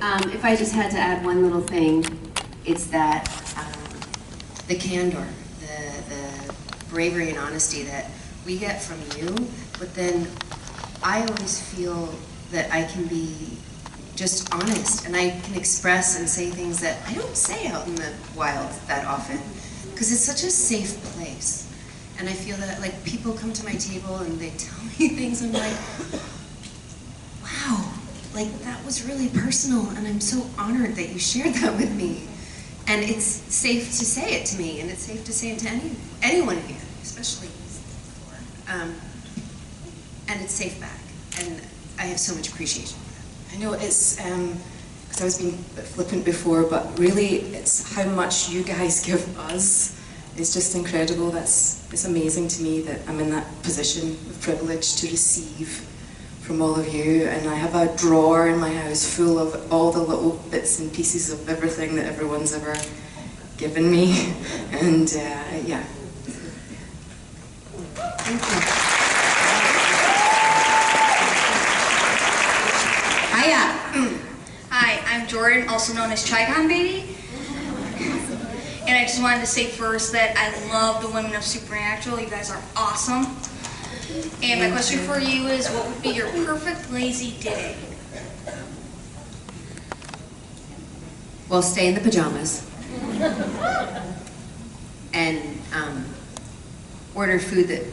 If I just had to add one little thing, it's that the candor, the bravery and honesty that we get from you, but then I always feel that I can be just honest and I can express and say things that I don't say out in the wild that often, because it's such a safe place. And I feel that like people come to my table and they tell me things, I'm like, wow, like that was really personal and I'm so honored that you shared that with me. And it's safe to say it to me, and it's safe to say it to anyone here, especially and it's safe back, and I have so much appreciation for that. I know it's, because I was being a bit flippant before, but really it's how much you guys give us is just incredible. It's amazing to me that I'm in that position of privilege to receive from all of you, and I have a drawer in my house full of all the little bits and pieces of everything that everyone's ever given me, and yeah. Thank you. Hiya. Hi, I'm Jordan, also known as CHICON Baby. And I just wanted to say first that I love the women of Supernatural. You guys are awesome. And my question for you is, what would be your perfect lazy day? Well, stay in the pajamas and order food that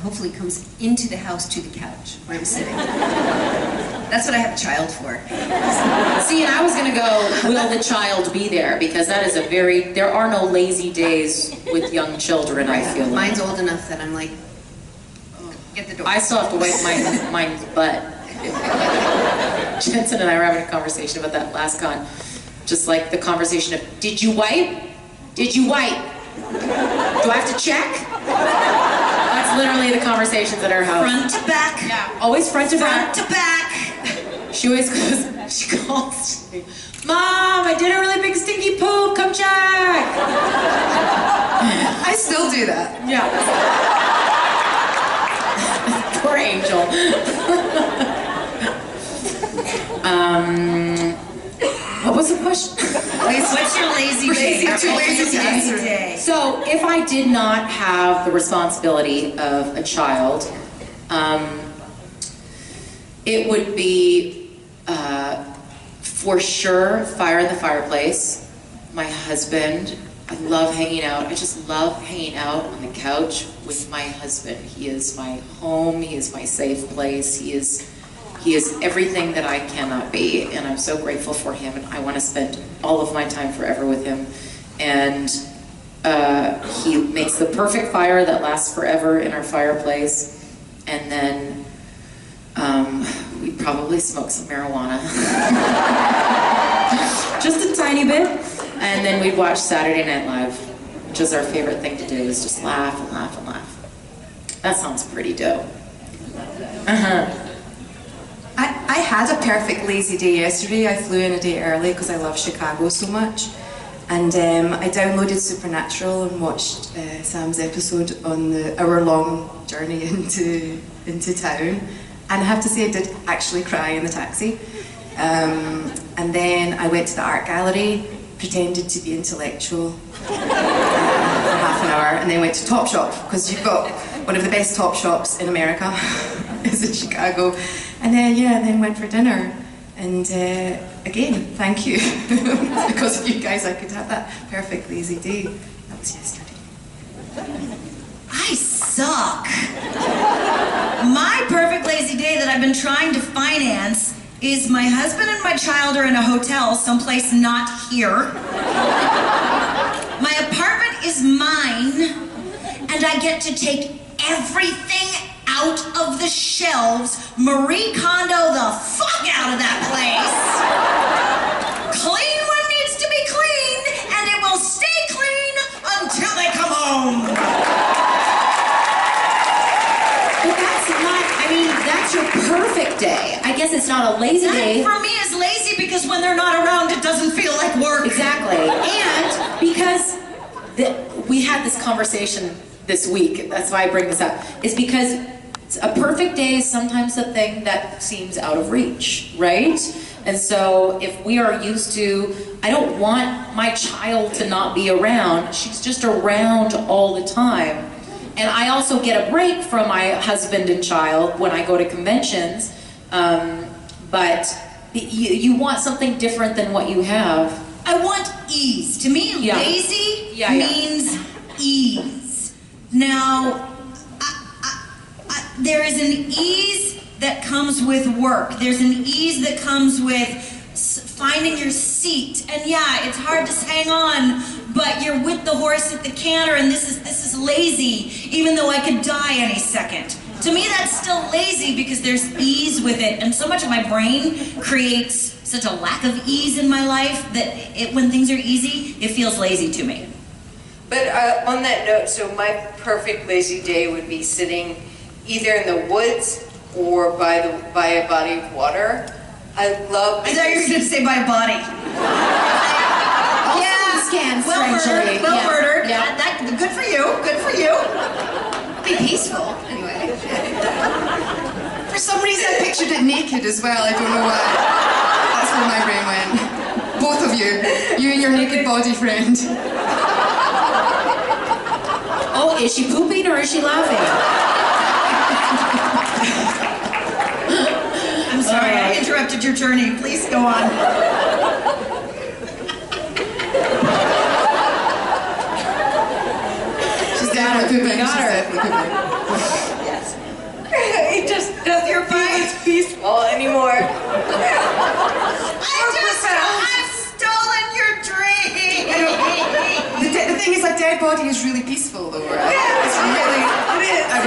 hopefully comes into the house to the couch where I'm sitting. That's what I have a child for. See, and I was going to go, will the child be there? Because that is there are no lazy days with young children, I feel like. Mine's old enough that I'm like, oh, get the door. I still have to wipe mine's butt. Jensen and I were having a conversation about that last con. Just like the conversation of, did you wipe? Did you wipe? Do I have to check? That's literally the conversations at our house. Front to back. Yeah, always front to back. Front to back. She always goes, she calls me, Mom, I did a really big stinky poop, come check. I still do that. Yeah. Poor Angel. What was the question? What's your lazy day? What's your lazy day? So, if I did not have the responsibility of a child, it would be, for sure, fire in the fireplace. My husband, I love hanging out. I just love hanging out on the couch with my husband. He is my home. He is my safe place. He is everything that I cannot be, and I'm so grateful for him, and I want to spend all of my time forever with him. And he makes the perfect fire that lasts forever in our fireplace, and then we'd probably smoke some marijuana. Just a tiny bit, and then we'd watch Saturday Night Live, which is our favorite thing to do, is just laugh and laugh and laugh. That sounds pretty dope. I had a perfect lazy day yesterday. I flew in a day early because I love Chicago so much. And I downloaded Supernatural and watched Sam's episode on the hour-long journey into town. And I have to say I did actually cry in the taxi. And then I went to the art gallery, pretended to be intellectual for half an hour, and then went to Topshop, because you've got one of the best top shops in America is in Chicago. And then went for dinner. And again, thank you. Because of you guys, I could have that perfect lazy day. That was yesterday. I suck. My perfect lazy day that I've been trying to finance is my husband and my child are in a hotel someplace not here. My apartment is mine, and I get to take everything out of the shelves, Marie Kondo the fuck out of that place, clean what needs to be clean, and it will stay clean until they come home. But that's not, I mean, that's your perfect day. I guess it's not a lazy day. That for me is lazy because when they're not around, it doesn't feel like work. Exactly. And because we had this conversation this week, that's why I bring this up, is because a perfect day is sometimes a thing that seems out of reach, right? And so if we are used to, I don't want my child to not be around. She's just around all the time. And I also get a break from my husband and child when I go to conventions. But you want something different than what you have. I want ease. To me, lazy means ease. Now, there is an ease that comes with work. There's an ease that comes with finding your seat. And yeah, it's hard to hang on, but you're with the horse at the canter, and this is lazy, even though I could die any second. To me, that's still lazy because there's ease with it, and so much of my brain creates such a lack of ease in my life that when things are easy, it feels lazy to me. But on that note, so my perfect lazy day would be sitting either in the woods or by a body of water. I thought you were going to say by a body. Well murdered. Yeah. Good for you. Good for you. Be peaceful, anyway. For some reason I pictured it naked as well, I don't know why. That's where my brain went. Both of you and your naked body friend. Oh, is she pooping or is she laughing? I'm sorry, I interrupted your journey. Please go on. She's definitely pooping. Got her. yes. It just doesn't feel peaceful anymore. I've stolen your dream. The thing is, a dead body is really peaceful, though, right? It's really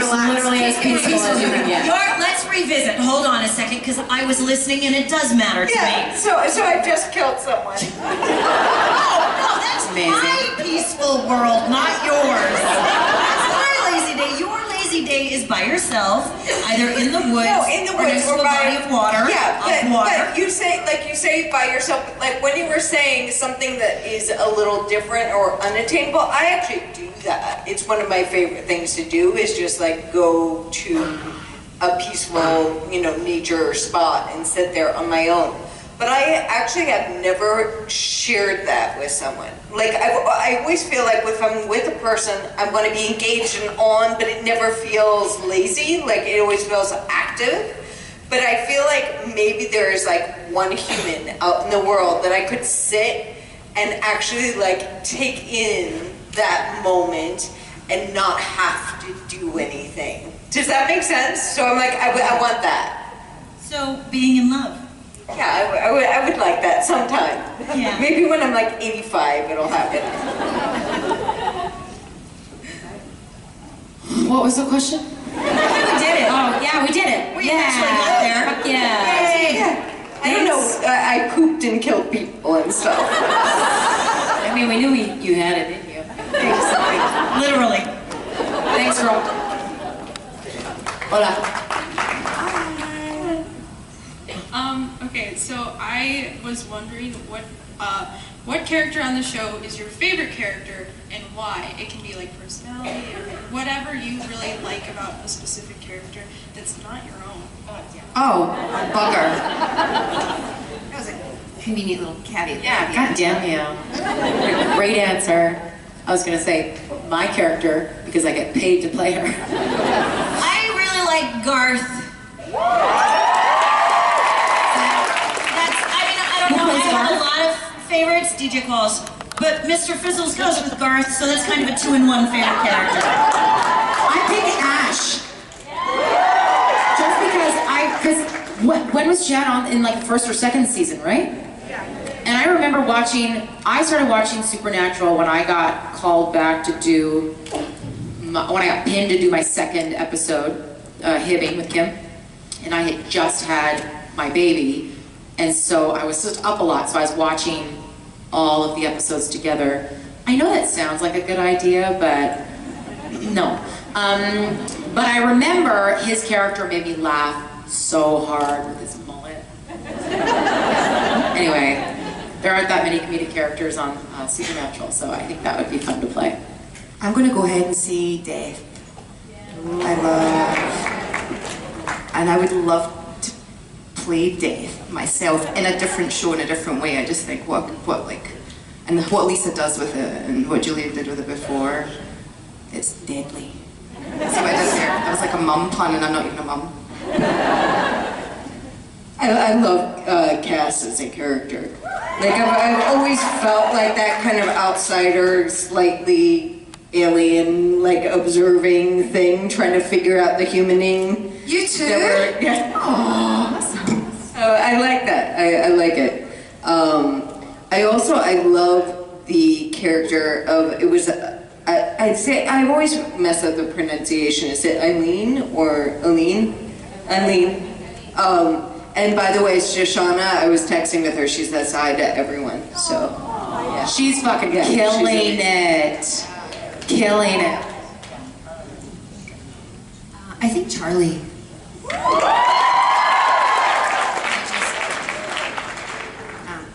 Literally as peaceful as you can get. Let's revisit. Hold on a second, because I was listening and it does matter to me. So I just killed someone. No, that's amazing. my peaceful world, not yours. That's my lazy day. Your lazy day is by yourself, either in the woods, or next to a body of water. Yeah, but you say by yourself, like when you were saying something that is a little different or unattainable, I actually do that. It's one of my favorite things to do, is just like go to a peaceful, nature spot and sit there on my own. But I actually have never shared that with someone. Like, I always feel like if I'm with a person, I'm going to be engaged and on, but it never feels lazy. Like, it always feels active. But I feel like maybe there is like one human out in the world that I could sit and actually like take in that moment and not have to do anything. Does that make sense? So I'm like, I want that. So, being in love. Yeah, I would like that sometime. Yeah. Maybe when I'm like 85, it'll happen. What was the question? We did it. Oh, yeah, we did it. We actually got there. Fuck yeah. Yeah. I don't know, I pooped and killed people and stuff. I mean, we knew you had it in you. Literally. Thanks, Rhodes. Hola. Okay, so I was wondering what character on the show is your favorite character and why? It can be like personality or whatever you really like about a specific character that's not your own. Oh, bugger. That was a convenient little caveat. Yeah, goddamn you. Great answer. I was gonna say my character because I get paid to play her. I really like Garth. I have a lot of favorites, DJ Qualls, but Mr. Fizzles goes with Garth, so that's kind of a 2-in-1 favorite character. I picked Ash. Just because when was Chad on in like the first or second season, right? Yeah. And I remember I started watching Supernatural when I got called back to do, when I got pinned to do my second episode, Hibbing with Kim, and I had just had my baby. And so I was just up a lot, so I was watching all of the episodes together. I know that sounds like a good idea, but no. But I remember his character made me laugh so hard with his mullet. Anyway, there aren't that many comedic characters on Supernatural, so I think that would be fun to play. I'm going to go ahead and say Death. I would love to play death myself in a different show in a different way. I just think what Lisa does with it and what Julia did with it before, it's deadly. See what I did there? That was like a mum pun, and I'm not even a mum. I love Cass as a character. Like I've always felt like that kind of outsider, slightly alien, like observing thing, trying to figure out the humaning. You too? Yeah. I like that. I like it. I love the character of, it was, I'd say, I always mess up the pronunciation. Is it Eileen or Aline? Eileen. And by the way, Shoshana, I was texting with her. She says hi to everyone. So, yeah. She's fucking killing it. Killing it. I think Charlie.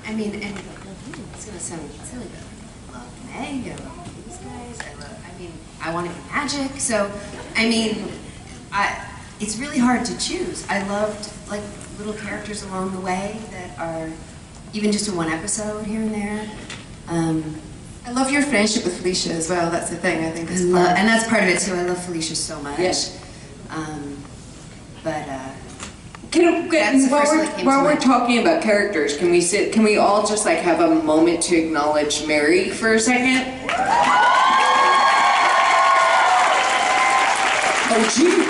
I mean, and it's gonna sound silly, but I love Meg, I love these guys, I want to be Magic, so, I mean, it's really hard to choose. I loved, like, little characters along the way that are even just in one episode here and there. I love your friendship with Felicia as well. That's the thing. I think it's and that's part of it too. I love Felicia so much. Yes. While we're talking about characters, can we all just like have a moment to acknowledge Mary for a second? Oh gee.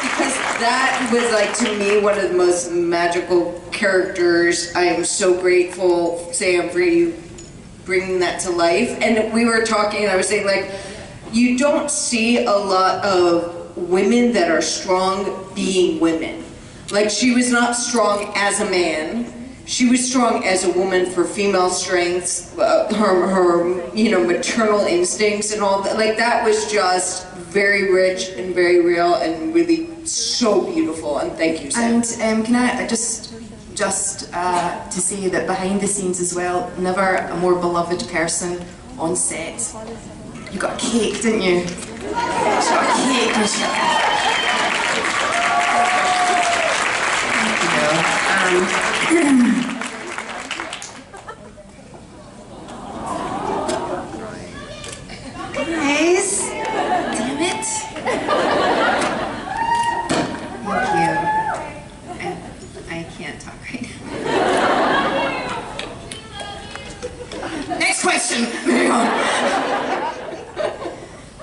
Because that was like, to me, one of the most magical characters. I am so grateful, Sam, for you bringing that to life. And we were talking, and I was saying, like, you don't see a lot of women that are strong being women. Like, she was not strong as a man. She was strong as a woman for female strengths, her maternal instincts and all that. Like, that was just very rich and very real and really so beautiful. And thank you, Sam. And can I just to say that behind the scenes as well, never a more beloved person on set. You got a cake, didn't you? She got a cake, and she... Guys, damn it. Thank you. I can't talk right now. Next question.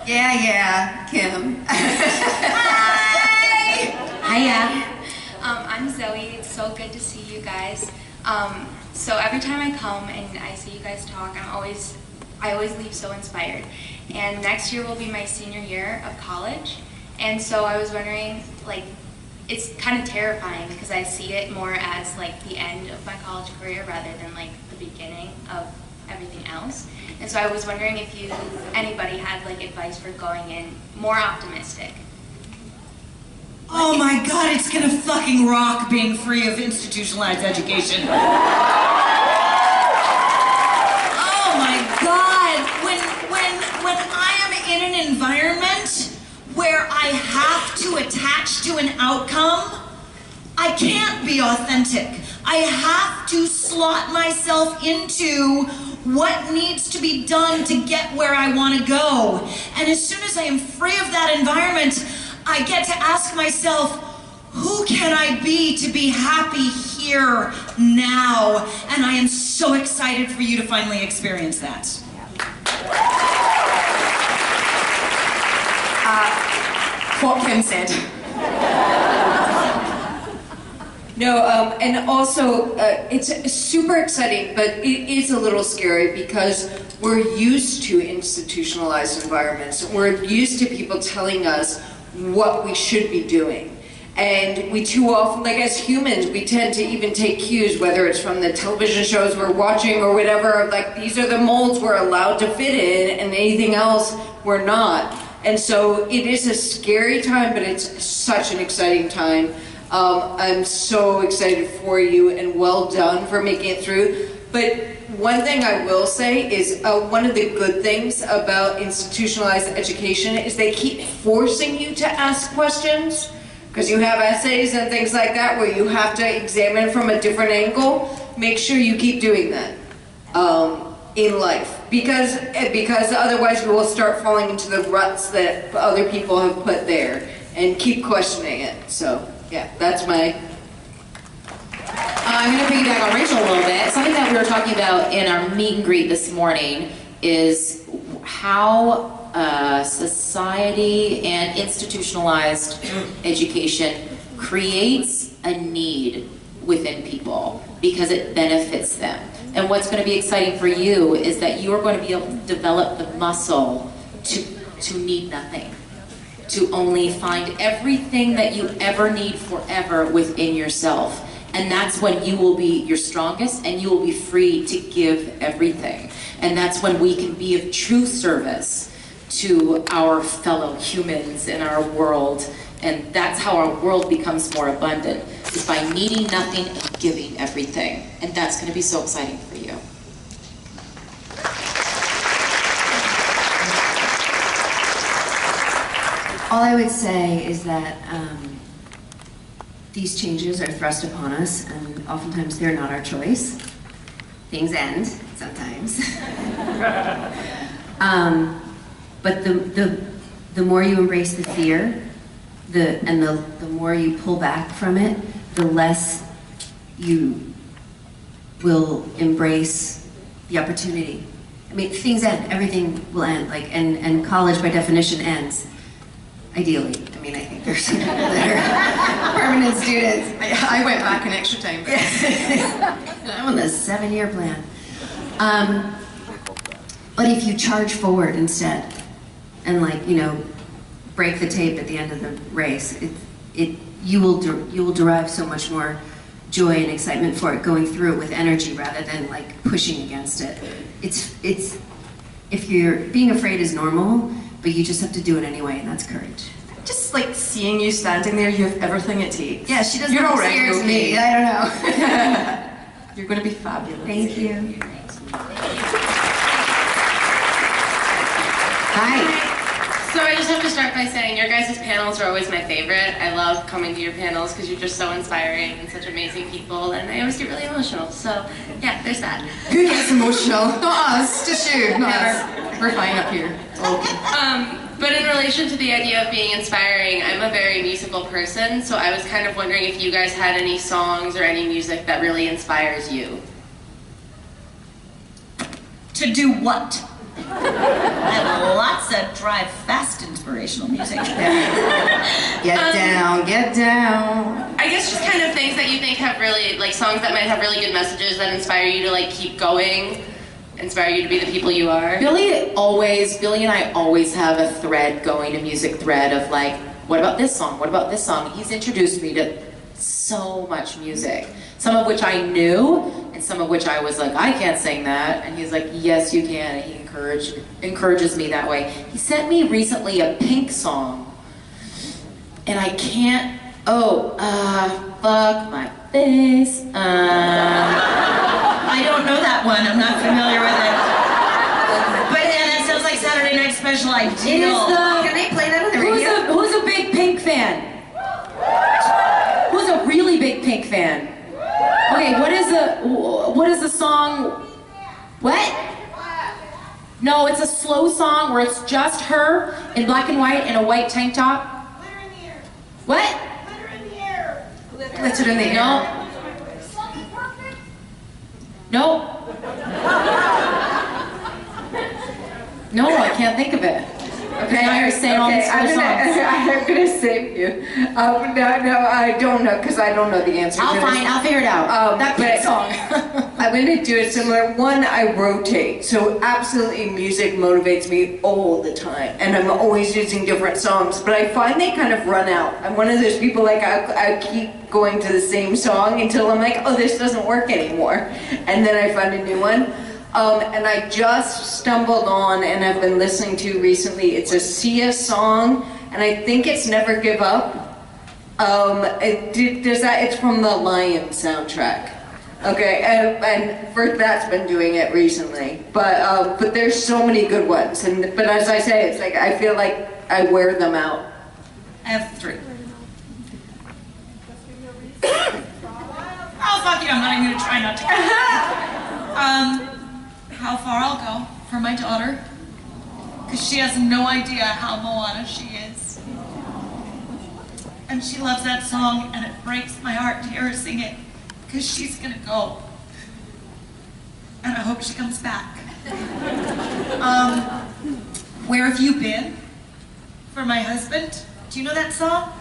Yeah, Kim. Hiya. I'm Zoe. It's so good to see you guys. So every time I come and I see you guys talk, I always leave so inspired. And next year will be my senior year of college. And so I was wondering, like, it's kind of terrifying because I see it more as like the end of my college career rather than like the beginning of everything else. And so I was wondering if anybody had like advice for going in more optimistic. Oh my god, it's gonna fucking rock being free of institutionalized education. Oh my god, when I am in an environment where I have to attach to an outcome, I can't be authentic. I have to slot myself into what needs to be done to get where I want to go. And as soon as I am free of that environment, I get to ask myself, who can I be to be happy here now? And I am so excited for you to finally experience that. What Kim said. No, and also, it's super exciting, but it is a little scary because we're used to institutionalized environments. We're used to people telling us what we should be doing. And we too often, like as humans, we tend to even take cues, whether it's from the television shows we're watching or whatever, like these are the molds we're allowed to fit in and anything else we're not. And so it is a scary time, but it's such an exciting time. I'm so excited for you and well done for making it through. But one thing I will say is one of the good things about institutionalized education is they keep forcing you to ask questions. because you have essays and things like that where you have to examine from a different angle. Make sure you keep doing that in life, because otherwise we will start falling into the ruts that other people have put there, and keep questioning it. So yeah, that's my... I'm going to piggyback on Rachel a little bit. Something that we were talking about in our meet and greet this morning is how society and institutionalized education creates a need within people because it benefits them. And what's going to be exciting for you is that you are going to be able to develop the muscle to need nothing, to only find everything that you ever need forever within yourself. And that's when you will be your strongest and you will be free to give everything. And that's when we can be of true service to our fellow humans in our world. And that's how our world becomes more abundant, is by needing nothing and giving everything. And that's going to be so exciting for you. All I would say is that these changes are thrust upon us, and oftentimes they're not our choice. Things end, sometimes. But the more you embrace the fear, the more you pull back from it, the less you will embrace the opportunity. I mean, things end, everything will end, and college by definition ends. Ideally. I mean, I think there's some people that are permanent students. I went back an extra time. I'm on the 7-year plan. But if you charge forward instead, and break the tape at the end of the race, you will derive so much more joy and excitement for it, going through it with energy rather than pushing against it. It's if you're being afraid is normal, but you just have to do it anyway, and that's courage. Just seeing you standing there, you have everything it takes. Yeah, she doesn't You're have already scares okay. me. I don't know. You're going to be fabulous. Thank you. Hi. So I just have to start by saying your guys' panels are always my favorite. I love coming to your panels because you're just so inspiring and such amazing people, and I always get really emotional. So yeah, there's that. Who gets emotional? Not us, just you. Not us. We're fine up here. It's all okay. But in relation to the idea of being inspiring, I'm a very musical person, so I was kind of wondering if you guys had any songs or any music that really inspires you. To do what? I have lots of drive fast inspirational music. Get down, get down. I guess just kind of things that you think have really, songs that might have really good messages that inspire you to keep going, inspire you to be the people you are. Billy and I always have a thread going, a music thread of what about this song? What about this song? He's introduced me to so much music. Some of which I knew, and some of which I was I can't sing that. And he's like, yes, you can. And he encourages me that way. He sent me recently a Pink song. And I can't, fuck my face. I don't know that one. I'm not familiar with it. But yeah, that sounds like Saturday Night Special Ideal. Can they play that on the radio? Who's a big Pink fan? Who's a really big Pink fan? Okay, what is the song? What? No, it's a slow song where it's just her in black and white in a white tank top. Glitter in the air. What? Glitter in the air. Glitter in the air. No. Something perfect. No. No, I can't think of it. Okay, now you're saying all these other songs. I'm gonna save you. No, I don't know, because I don't know the answer to this. I'll figure it out. That Pink song. I'm gonna do a similar one. I rotate, so absolutely music motivates me all the time, and I'm always using different songs, but I find they kind of run out. I'm one of those people, I keep going to the same song until I'm like, oh, this doesn't work anymore, and then I find a new one. And I just stumbled on, and I've been listening to recently, it's a Sia song, and I think it's Never Give Up. It's from the Lion soundtrack. Okay, and that's been doing it recently. But there's so many good ones, but as I say, it's I feel like I wear them out. I have 3. Oh, fuck you, I'm not even gonna try not to. How far I'll go for my daughter, because she has no idea how Moana she is. And she loves that song, and it breaks my heart to hear her sing it, because she's gonna go. And I hope she comes back. Where have you been? For my husband. Do you know that song?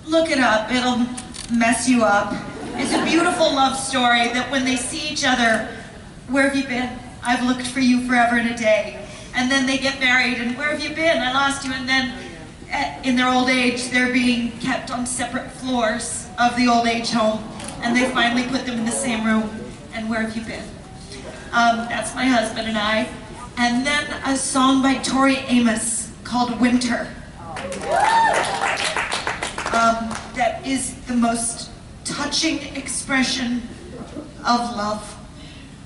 Look it up, it'll mess you up. It's a beautiful love story that when they see each other, where have you been? I've looked for you forever and a day. And then they get married, and where have you been? I lost you. And then in their old age, they're being kept on separate floors of the old age home. And they finally put them in the same room. And where have you been? That's my husband and I. And then a song by Tori Amos called Winter. That is the most touching expression of love.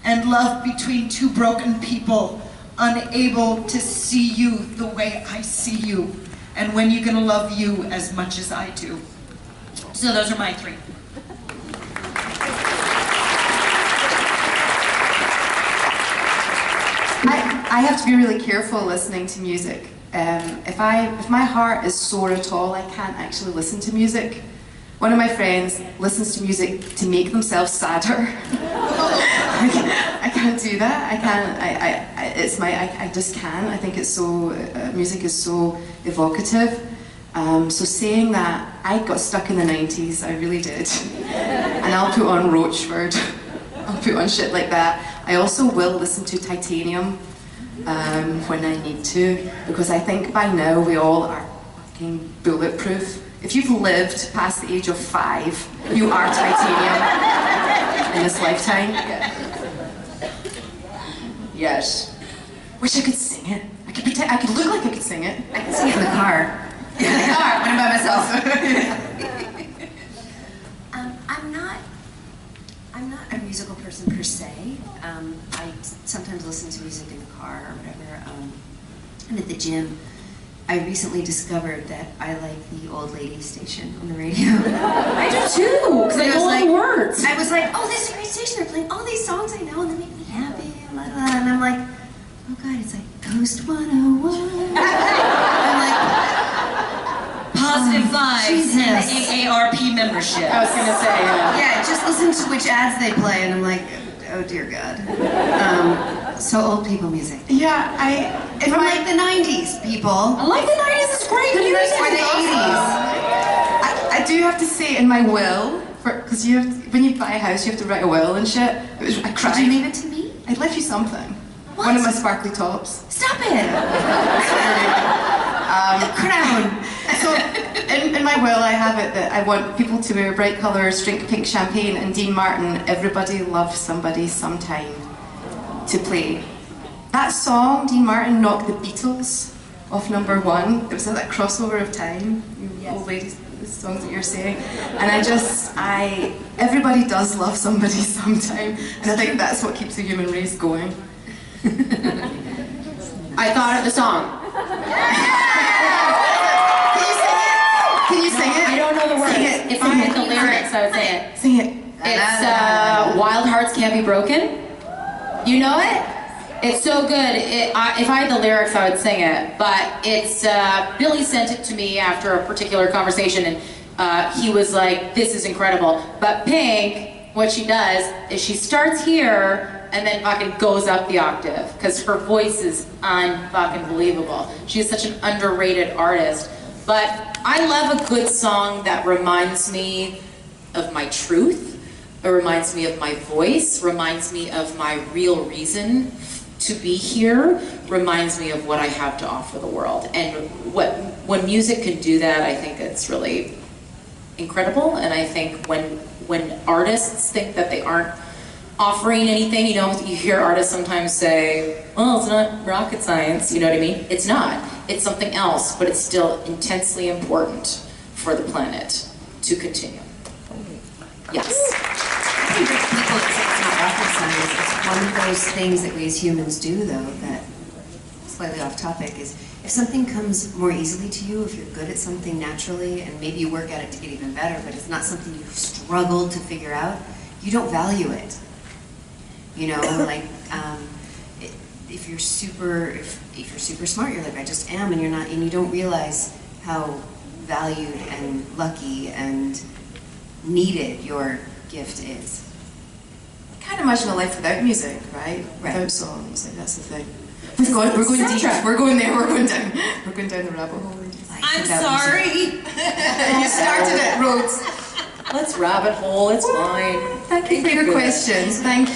And love between two broken people, unable to see you the way I see you. And when you're gonna love you as much as I do. So those are my three. I have to be really careful listening to music. If my heart is sore at all, I can't actually listen to music. One of my friends listens to music to make themselves sadder. I can't do that. I just can't. I think it's so, music is so evocative. So saying that, I got stuck in the 90s, I really did. And I'll put on Roachford, I'll put on shit like that. I also will listen to Titanium when I need to, because I think by now we all are fucking bulletproof. If you've lived past the age of 5, you are titanium in this lifetime. Yes. Wish I could sing it. I could pretend. I could look like I could sing it. I can sing it in the car. In the car when I'm by myself. I'm not a musical person per se. I sometimes listen to music in the car or whatever. And at the gym, I recently discovered that I like the old lady station on the radio. I do too, because I know all the words. I was like, oh, this is a great station. They're playing all these songs I know and they make me happy. And, blah, blah, blah. And I'm like, oh God, it's like Coast 101. I'm like, Positive vibes Jesus. and AARP membership. I was gonna say, yeah, just listen to which ads they play, and I'm like, oh dear God. So old people music. Yeah, From like the 90s, people. I like the 90s, it's great Or music. the 80s. I do have to say in my will, because when you buy a house, you have to write a will and shit. I cried. Did you leave it to me? I left you something. What? One of my sparkly tops. Stop it! The crown. So, in my will, I have it that I want people to wear bright colours, drink pink champagne, and Dean Martin, Everybody Loves Somebody Sometime, to play. That song, Dean Martin knocked the Beatles off #1. It was that crossover of time, you old ladies, the songs that you're saying. And everybody does love somebody sometime, and I think that's what keeps the human race going. I thought of the song. Can you sing it? I don't know the words. Sing it. If I had the lyrics, I would say it. Sing it. It's Wild Hearts Can't Be Broken. You know it? It's so good. If I had the lyrics, I would sing it. But it's, Billy sent it to me after a particular conversation, and he was like, this is incredible. But Pink, what she does is she starts here and then fucking goes up the octave, because her voice is un-fucking believable. She's such an underrated artist. But I love a good song that reminds me of my truth. It reminds me of my voice, reminds me of my real reason to be here, reminds me of what I have to offer the world. And when music can do that, I think it's really incredible. And I think when artists think that they aren't offering anything, you know, you hear artists sometimes say, well, it's not rocket science, you know what I mean? It's not. It's something else, but it's still intensely important for the planet to continue. Yes. I think that people say it's not rocket science. It's one of those things that we as humans do, though, that, slightly off topic, is if something comes more easily to you, if you're good at something naturally, and maybe you work at it to get even better, but it's not something you strive struggled to figure out, you don't value it. You know, like if you're super smart, you're like, I just am, and you're not, and you don't realize how valued and lucky and needed your gift is. I can't imagine a life without music, right? Without songs, like that's the thing. We're going deep. We're going there. We're going down. We're going down the rabbit hole. I'm sorry. You started it, Rhodes. Let's rabbit hole, it's fine. Thank you for your questions. Thank you.